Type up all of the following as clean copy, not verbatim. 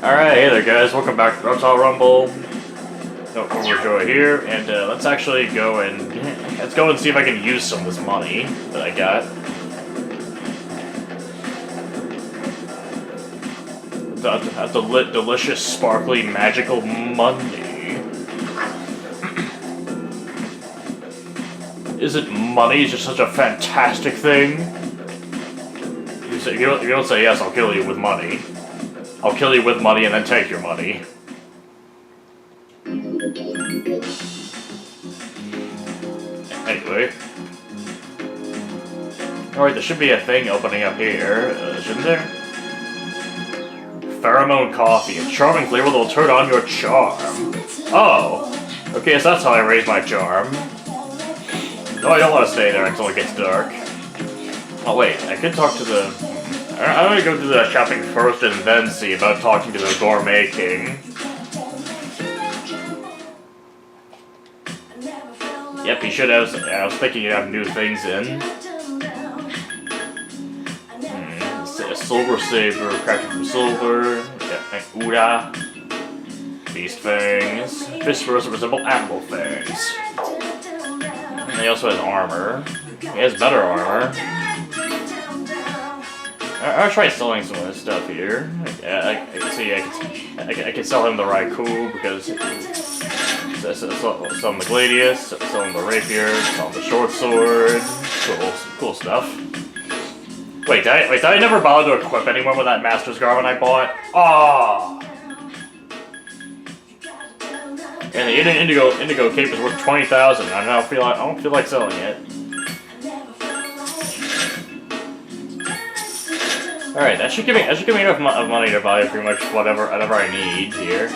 Alright, hey there guys, welcome back to Rotal Rumble. NovemberJoy here, and let's actually go and see if I can use some of this money that I got. That's delicious, sparkly, magical money. Isn't money just such a fantastic thing? If you don't say yes, I'll kill you with money. I'll kill you with money and then take your money. Anyway. Alright, there should be a thing opening up here, shouldn't there? Pheromone coffee. A charming flavor that will turn on your charm. Oh! Okay, so that's how I raise my charm. No, I don't want to stay there until it gets dark. Oh wait, I could talk to the... I'm gonna go do the shopping first and then see about talking to the Gourmet King. Yep, he should have. I was thinking he'd have new things in. A silver saber, crafted from silver. Yeah, Uda. Beast fangs. Fish spurs resemble animal fangs. And he also has armor. He has better armor. I'll try selling some of this stuff here. I can sell him the Raikou because sell him the Gladius, sell him the Rapier, sell him the Short Sword. Cool stuff. Wait, did I never bother to equip anyone with that Master's Garment I bought? Ah. And the Indigo Cape is worth 20,000. I don't feel like selling it. Alright, that should give me enough money to buy pretty much whatever I need here.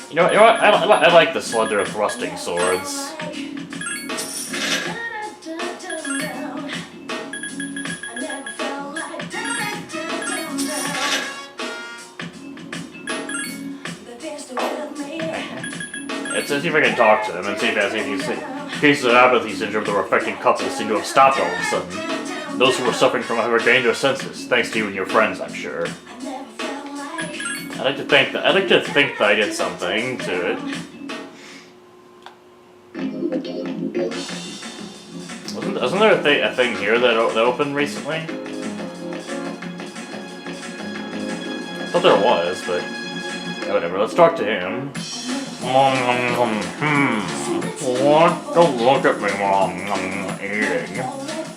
You know what? I like the slender thrusting swords. Let's see if I can talk to him and see if these cases of apathy syndrome that were affecting couples seem to have stopped all of a sudden. Those who were suffering from have regained their senses, thanks to you and your friends, I'm sure. I'd like to think that I did something to it. Wasn't there a thing here that opened recently? I thought there was, but whatever. Let's talk to him. What? Don't look at me while I'm eating.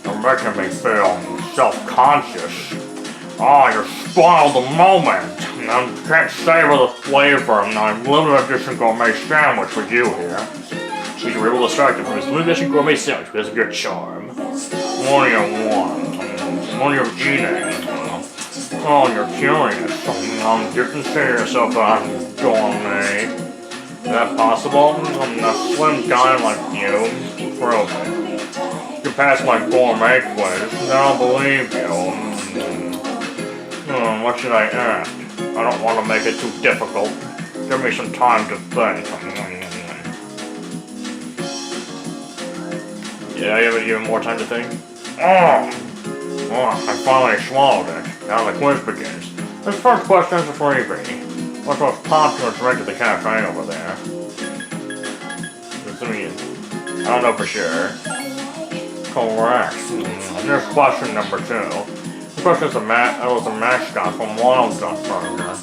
You're making me feel self-conscious. Oh, you spoiled the moment. I can't savor the flavor of my limited edition gourmet sandwich with you here. You were able to distract him from his limited edition gourmet sandwich because of your charm. What do you want? What are you eating? Oh, you're curious. You consider yourself a gourmet. Is that possible? A slim guy like you? Prove it. You pass my gourmet quiz, then I'll believe you. What should I ask? I don't want to make it too difficult. Give me some time to think. Yeah, you have more time to think? Oh, I finally swallowed it. Now the quiz begins. This first question is a freebie. What's the most popular drink at the cafe over there? I don't know for sure. Correct. Here's question number 2. The question is a mascot from Wild Duck Burger.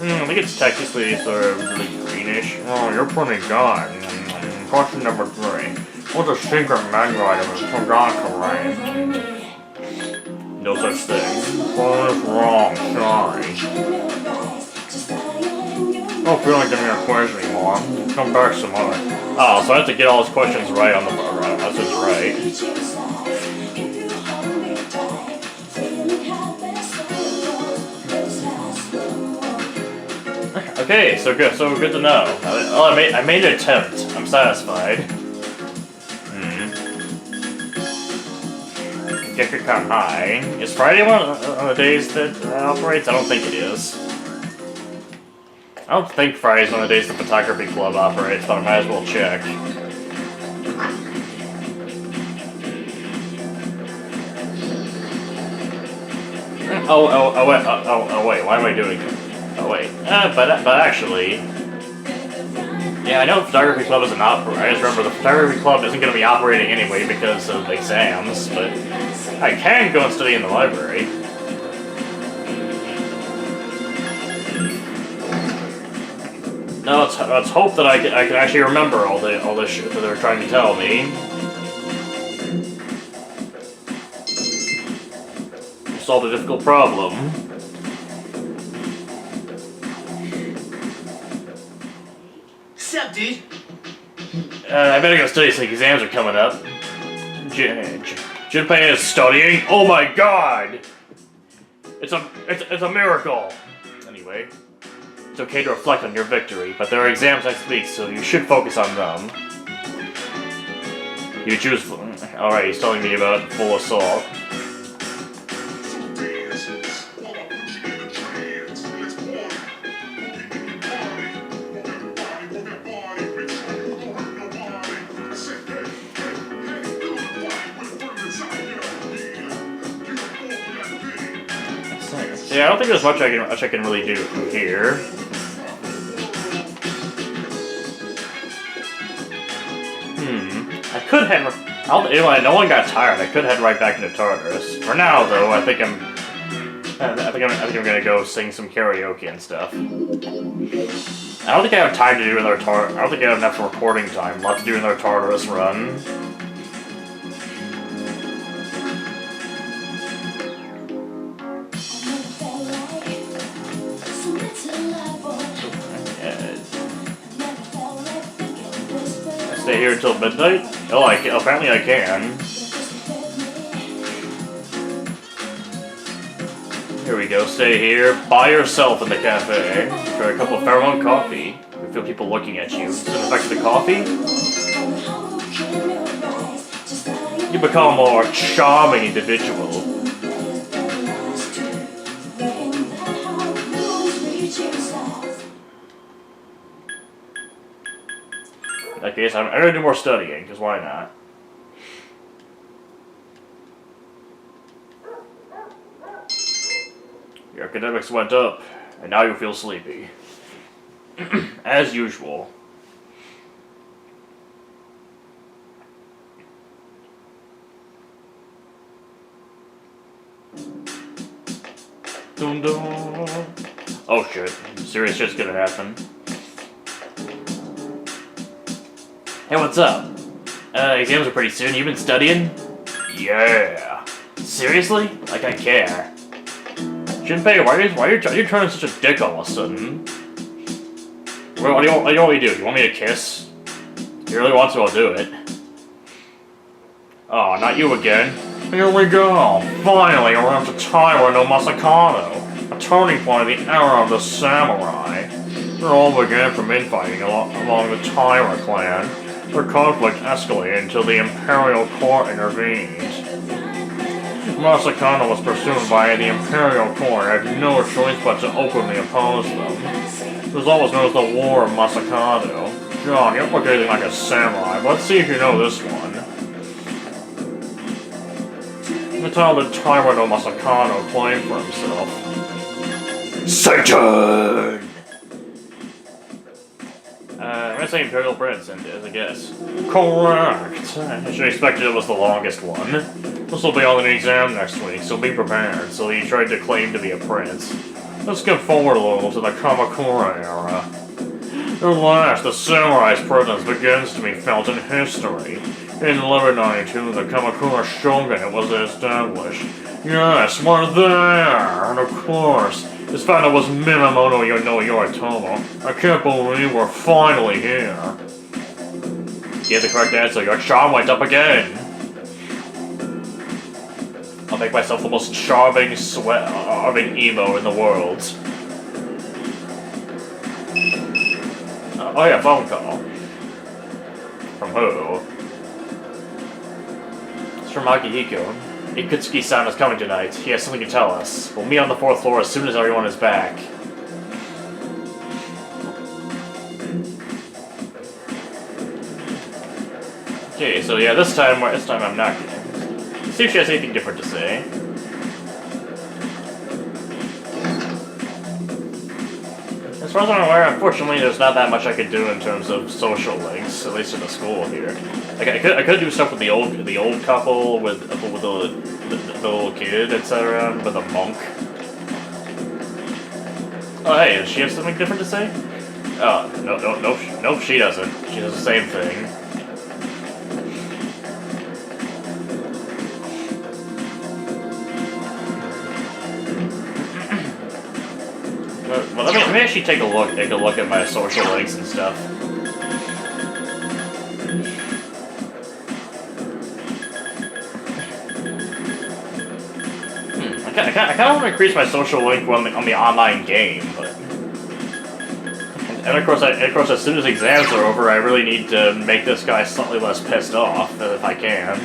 I think it's technically sort of really greenish. Oh, you're pretty good. Question number 3. What's a secret menu item in Forgot-Terrain? No such thing. Well, it's wrong, sorry. I don't feel like giving a quiz anymore. Come back some other. Oh, so I have to get all his questions right on the that's just right. Okay, so good to know. Well, I made an attempt. I'm satisfied. Gekka High. Is Friday one of the days that operates? I don't think it is. I don't think Friday's one of the days the photography club operates, but I might as well check. Oh, wait, why am I doing it? Oh, wait. But actually... Yeah, I know the photography club isn't operating. I just remember the photography club isn't going to be operating anyway because of exams, but I can go and study in the library. No, let's hope that I can actually remember all this shit that they're trying to tell me. Solve a difficult problem. Sup, dude? I better go study, so the exams are coming up. Junpei is studying? Oh my god! It's a miracle! Anyway, it's okay to reflect on your victory, but there are exams next week, so you should focus on them. You choose... Alright, he's telling me about full assault. Yeah, I don't think there's much I can really do here. I could head. No one got tired. I could head right back into Tartarus. For now, though, I think I'm gonna go sing some karaoke and stuff. I don't think I have time to do another I don't think I have enough recording time left to do another Tartarus run. Stay here until midnight? Oh, apparently I can. Here we go, stay here by yourself in the cafe. Try a cup of pheromone coffee. You feel people looking at you. Does it affect the coffee? You become a more charming individual. In that case, I'm gonna do more studying, because why not? Your academics went up, and now you feel sleepy. As usual. Dun dun. Oh shit, serious shit's gonna happen. Hey, what's up? Exams are pretty soon. You been studying? Yeah. Seriously? Like I care. Junpei, why are you turning such a dick all of a sudden? What do you want me to do? You want me to kiss? If you really want to, I'll do it. Oh, not you again. Here we go. Finally, around to Taira no Masakano. A turning point of the era of the samurai. It all began from infighting along the Taira clan. The conflict escalated until the Imperial Court intervened. Masakano was pursued by the Imperial Court and had no choice but to openly oppose them. It was always known as the War of Masakano. John, you don't look anything like a samurai, but let's see if you know this one. The title that Taira no Masakano claimed for himself. Satan! I'm gonna say Imperial Prince, and as a guess. Correct! I should expect it was the longest one. This will be on an exam next week, so be prepared. So he tried to claim to be a prince. Let's get forward a little to the Kamakura era. At last, the samurai's presence begins to be felt in history. In 1192, the Kamakura shogunate was established. Yes, we're there! And of course, this final was Minamoto no Yoritomo. I can't believe we're finally here. You have the correct answer. Your charm went up again. I'll make myself the most charming emo in the world. Oh yeah, phone call. From who? It's from Akihiko. Ikutsuki-san is coming tonight. He has something to tell us. We'll meet on the 4th floor as soon as everyone is back. Okay, so yeah, this time I'm not gonna see if she has anything different to say. As far as I'm aware, unfortunately, there's not that much I could do in terms of social links, at least in the school here. Like I could do stuff with the old couple, with the little kid, etc., with a monk. Oh hey, does she have something different to say? Oh no, she doesn't. She does the same thing. Well, let me actually take a look at my social links and stuff. I kind of want to increase my social link on the online game, but and of course, as soon as exams are over, I really need to make this guy slightly less pissed off if I can.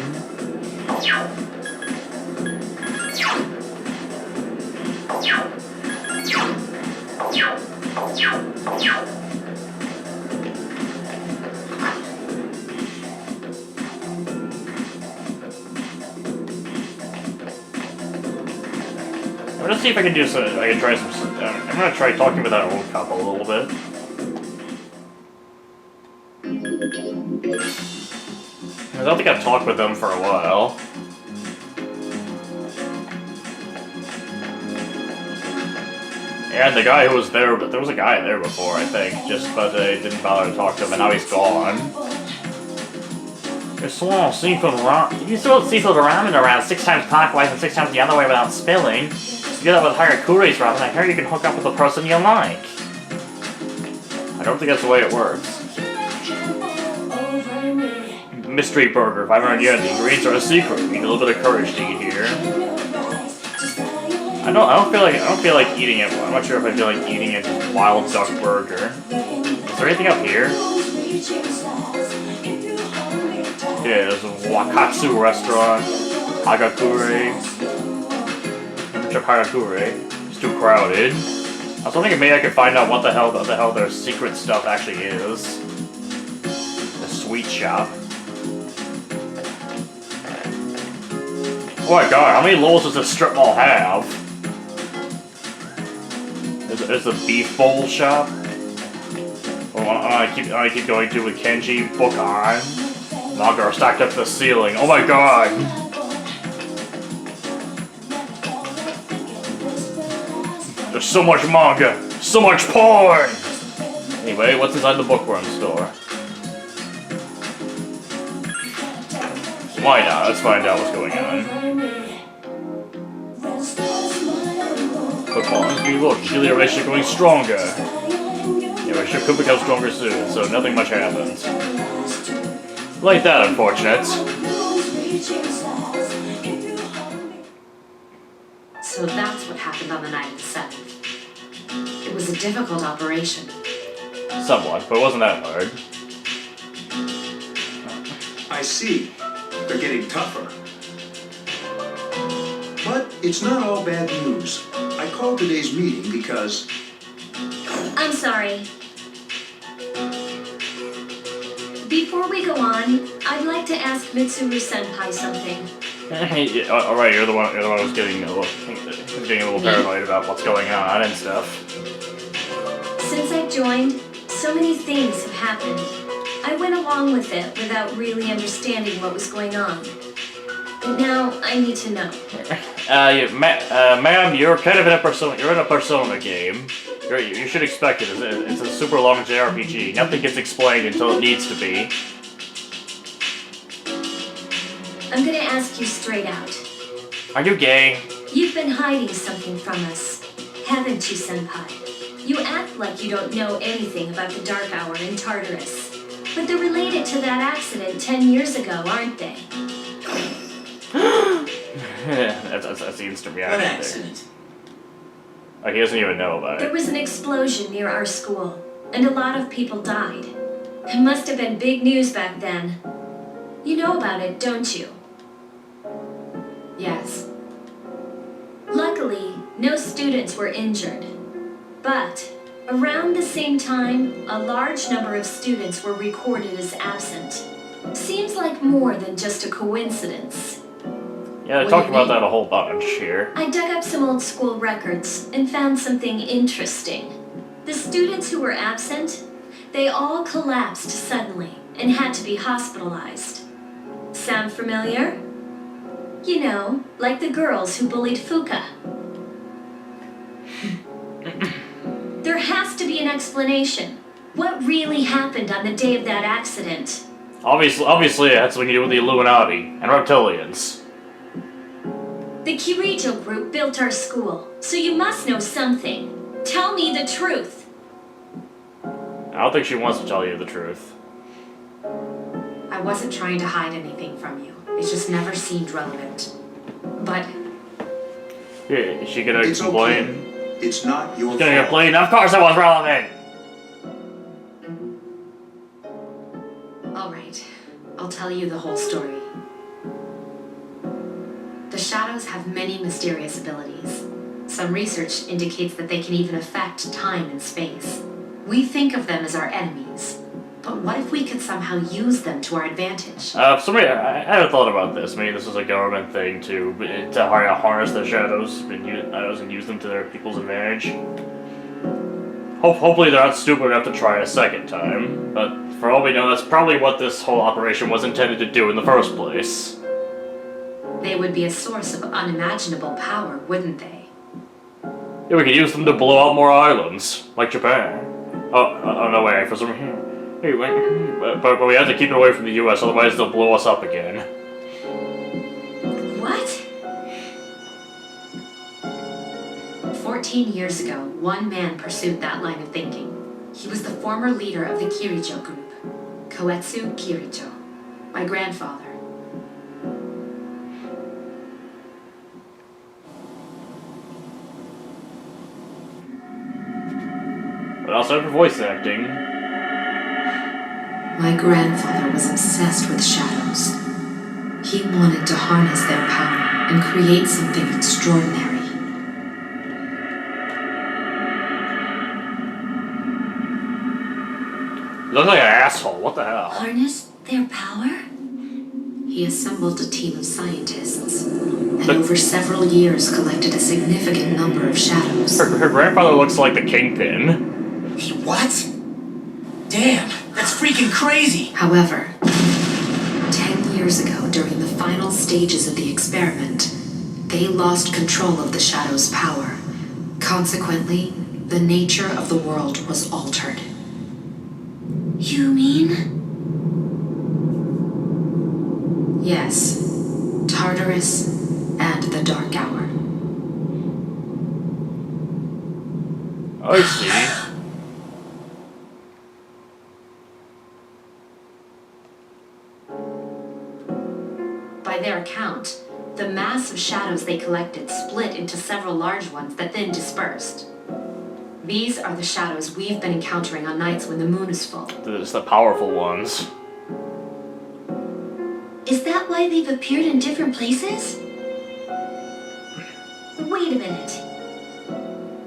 Let's see if I can do some. I can try some. I'm gonna try talking with that old couple a little bit. I don't think I've talked with them for a while. And the guy who was there, but there was a guy there before, I think, but I didn't bother to talk to him, and now he's gone. You swallow seafood ramen around 6 times clockwise and 6 times the other way without spilling. You do that with Hagakuri's ramen. I hear you can hook up with the person you like. I don't think that's the way it works. Mystery burger, 500 yen. The ingredients are a secret. You need a little bit of courage to eat here. I don't feel like eating it. I'm not sure if I feel like eating a wild duck burger. Is there anything up here? Yeah, there's a Wakatsu restaurant. Hagakure. Check Hagakure. It's too crowded. I was thinking maybe I could find out what the hell their secret stuff actually is. The sweet shop. Oh my god, how many levels does this strip mall have? There's a beef bowl shop. Oh, I keep going to with Kenji, book on. Manga are stacked up to the ceiling. Oh my god! There's so much manga! So much porn! Anyway, what's inside the bookworm store? Why not? Let's find out what's going on. Bookworms, you look, you feel your relationship going stronger. Your relationship could become stronger soon, so nothing much happens. Like that, unfortunate. So that's what happened on the night of the 7th. It was a difficult operation. Somewhat, but it wasn't that hard. I see. They're getting tougher. But it's not all bad news. I called today's meeting because... I'm sorry. Before we go on, I'd like to ask Mitsuru-senpai something. Alright, you're the one who's getting a little paranoid about what's going on and stuff. Since I've joined, so many things have happened. I went along with it without really understanding what was going on. But now I need to know. Ma'am, you're kind of in a Persona game. You should expect it. It's a super long JRPG. Nothing gets explained until it needs to be. I'm gonna ask you straight out. Are you gay? You've been hiding something from us, haven't you, Senpai? You act like you don't know anything about the Dark Hour in Tartarus. But they're related to that accident 10 years ago, aren't they? that's the instant reaction. What accident? He doesn't even know about There it. was an explosion near our school, and a lot of people died. It must have been big news back then. You know about it, don't you? Yes. Luckily, no students were injured. But around the same time, a large number of students were recorded as absent. Seems like more than just a coincidence. Yeah, I What talked do you about mean? that a whole bunch here. I dug up some old school records and found something interesting. The students who were absent, they all collapsed suddenly and had to be hospitalized. Sound familiar? You know, like the girls who bullied Fuka. There has to be an explanation. What really happened on the day of that accident? Obviously, it had something to do with the Illuminati and reptilians. The Kirito group built our school, so you must know something. Tell me the truth. I don't think she wants to tell you the truth. I wasn't trying to hide anything from you. It just never seemed relevant. But Yeah, is she gonna It's complain? okay. It's not your She's gonna fault. complain? Of course it was relevant! all right, I'll tell you the whole story. The shadows have many mysterious abilities. Some research indicates that they can even affect time and space. We think of them as our enemies. But what if we could somehow use them to our advantage? For some reason, I hadn't thought about this. Maybe this is a government thing to harness the shadows and use them to their people's advantage. Hopefully they're not stupid enough to try it a second time, but for all we know, that's probably what this whole operation was intended to do in the first place. They would be a source of unimaginable power, wouldn't they? Yeah, we could use them to blow up more islands, like Japan. Oh no, wait, for some reason. Hey, wait, but we have to keep it away from the US, otherwise they'll blow us up again. What? 14 years ago, one man pursued that line of thinking. He was the former leader of the Kirijo group, Koetsu Kirijo, my grandfather. But also for voice acting. My grandfather was obsessed with shadows. He wanted to harness their power and create something extraordinary. You look like an asshole, what the hell? Harness their power? He assembled a team of scientists, and over several years collected a significant number of shadows. Her grandfather looks like the Kingpin. He what? Damn, that's freaking crazy. However, 10 years ago, during the final stages of the experiment, they lost control of the shadow's power. Consequently, the nature of the world was altered. You mean? Yes, Tartarus and the Dark Hour. I see. By their account, the mass of shadows they collected split into several large ones that then dispersed. These are the shadows we've been encountering on nights when the moon is full. It's the powerful ones. Is that why they've appeared in different places? Wait a minute.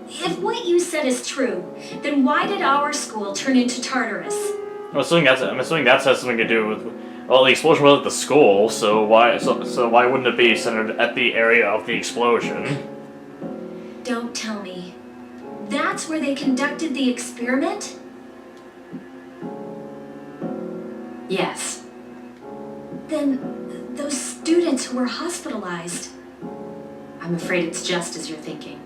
If what you said is true, then why did our school turn into Tartarus? I'm assuming that has something to do with. Well, the explosion was at the school, so why wouldn't it be centered at the area of the explosion? Don't tell me. That's where they conducted the experiment? Yes, Then those students who were hospitalized. I'm afraid it's just as you're thinking.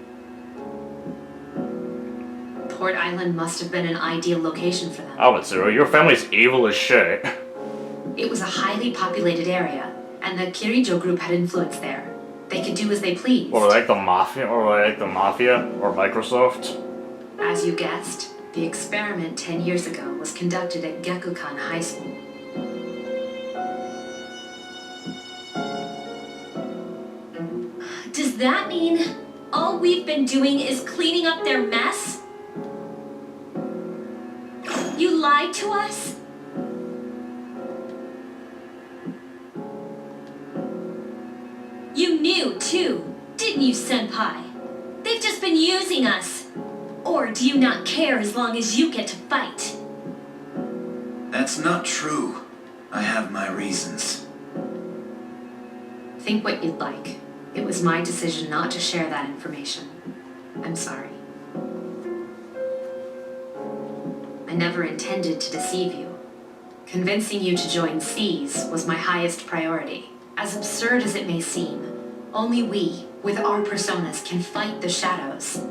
Port Island must have been an ideal location for them. Albatsuru, your family's evil as shit. It was a highly populated area, and the Kirijo group had influence there. They could do as they pleased. Or like the mafia, or Microsoft. As you guessed, the experiment 10 years ago was conducted at Gekukan High School. Does that mean all we've been doing is cleaning up their mess? You lied to us? You knew, too, didn't you, Senpai? They've just been using us. Or do you not care as long as you get to fight? That's not true. I have my reasons. Think what you'd like. It was my decision not to share that information. I'm sorry. I never intended to deceive you. Convincing you to join SEAS was my highest priority. As absurd as it may seem, only we, with our personas, can fight the shadows.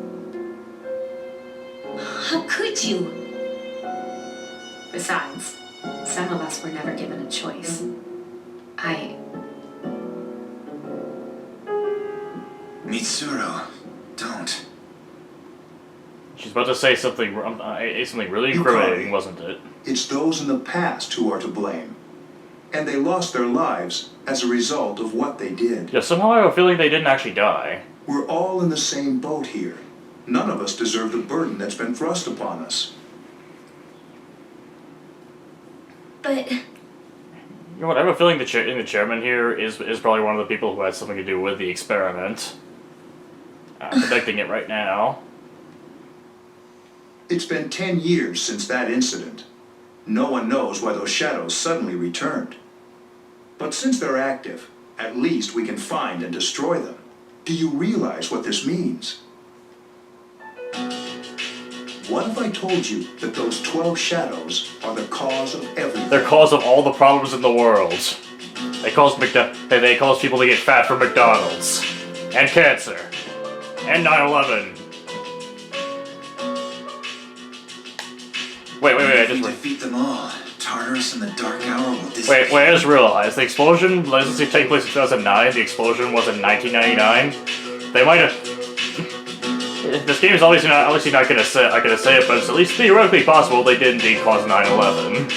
How could you? Besides, some of us were never given a choice. Mitsuru, don't. She's about to say something really incriminating, wasn't it? It's those in the past who are to blame. And they lost their lives as a result of what they did. Yeah, somehow I have a feeling they didn't actually die. We're all in the same boat here. None of us deserve the burden that's been thrust upon us. But You know what, I have a feeling the chairman here is probably one of the people who had something to do with the experiment. I'm predicting it right now. It's been 10 years since that incident. No one knows why those shadows suddenly returned. But since they're active, at least we can find and destroy them. Do you realize what this means? What if I told you that those 12 shadows are the cause of everything? They're cause of all the problems in the world. They cause people to get fat from McDonald's. And cancer. And 9/11. Wait, I If we just... defeat them all, Tartarus and the Dark Hour will disappear. Wait, I just realized the explosion, let's say, take place in 2009, the explosion was in 1999. They might have... This game is obviously not gonna say it, but it's at least theoretically possible they did indeed cause 9/11.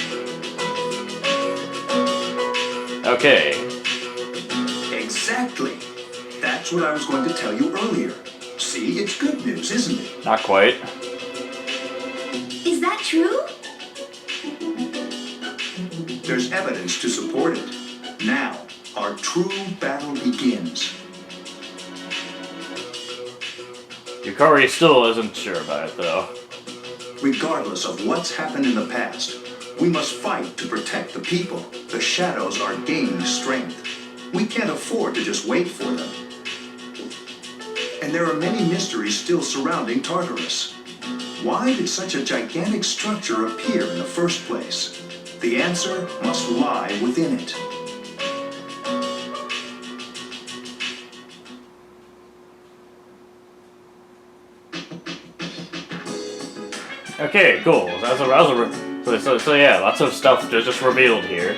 Okay. Exactly. That's what I was going to tell you earlier. See, it's good news, isn't it? Not quite. is that true? There's evidence to support it. Now, our true battle begins. Yukari still isn't sure about it, though. Regardless of what's happened in the past, we must fight to protect the people. The shadows are gaining strength. We can't afford to just wait for them. And there are many mysteries still surrounding Tartarus. Why did such a gigantic structure appear in the first place? The answer must lie within it. Okay, cool. So yeah, lots of stuff just revealed here.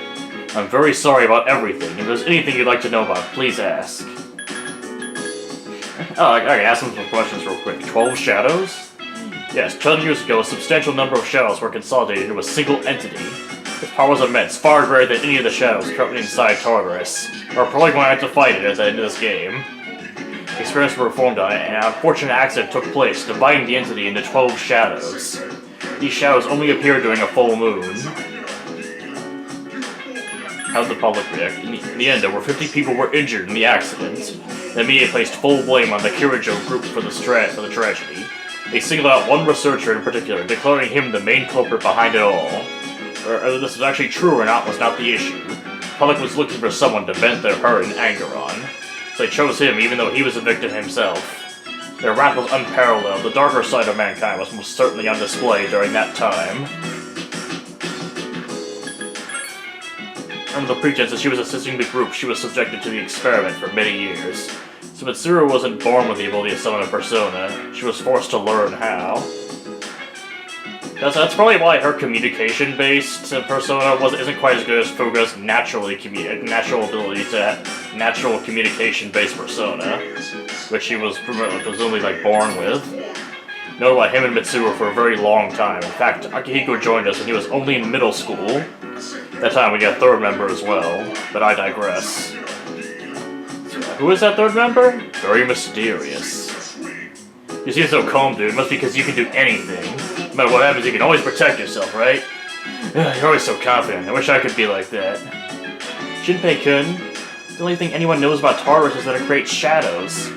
I'm very sorry about everything. If there's anything you'd like to know about, please ask. Oh, I can ask them some questions real quick. 12 shadows? Yes, 10 years ago, a substantial number of shadows were consolidated into a single entity. Its power was immense, far greater than any of the shadows currently inside Tartarus. We're probably going to have to fight it at the end of this game. Experiments were performed on it, and an unfortunate accident took place, dividing the entity into 12 shadows. These shadows only appear during a full moon. How did the public react? In the end, over 50 people were injured in the accident. The media placed full blame on the Kirijo group for the tragedy. They singled out one researcher in particular, declaring him the main culprit behind it all. Whether this was actually true or not was not the issue. The public was looking for someone to vent their hurt and anger on. So they chose him, even though he was a victim himself. Their wrath was unparalleled. The darker side of mankind was most certainly on display during that time. Under the pretense that she was assisting the group, she was subjected to the experiment for many years. So Mitsuru wasn't born with the ability to summon a persona. She was forced to learn how. That's probably why her communication-based persona isn't quite as good as Fuga's natural ability to natural communication-based persona, which she was presumably born with. Known about him and Mitsuru for a very long time. In fact, Akihiko joined us when he was only in middle school. At that time we got a third member as well, but I digress. Who is that third member? Very mysterious. You seem so calm, dude. It must be because you can do anything. No matter what happens, you can always protect yourself, right? You're always so confident. I wish I could be like that. Shinpei-kun, the only thing anyone knows about Tartarus is that it creates shadows.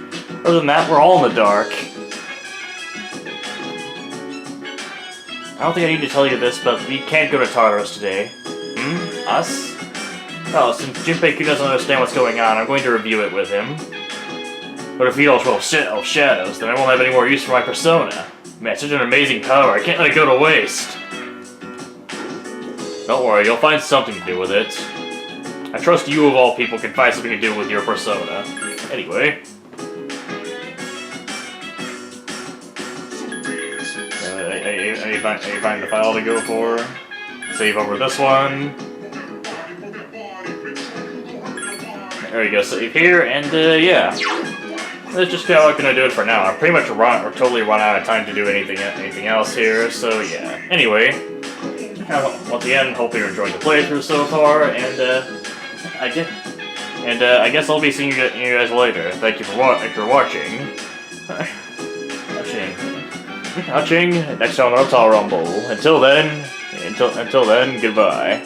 Other than that, we're all in the dark. I don't think I need to tell you this, but we can't go to Tartarus today. Us? Oh, since Junpei doesn't understand what's going on, I'm going to review it with him. But if he knows well shadows, then I won't have any more use for my persona. Man, it's such an amazing power, I can't let it go to waste. Don't worry, you'll find something to do with it. I trust you of all people can find something to do with your persona. Anyway. I find the file to go for. Save over this one. There we go, save here, and yeah. That's just how I'm gonna do it for now. I pretty much totally run out of time to do anything else here, so yeah. Anyway, once again, hope you're enjoying the playthrough so far, and I guess I'll be seeing you guys later. Thank you for watching. Watching next time on Total Rumble. Until then, goodbye.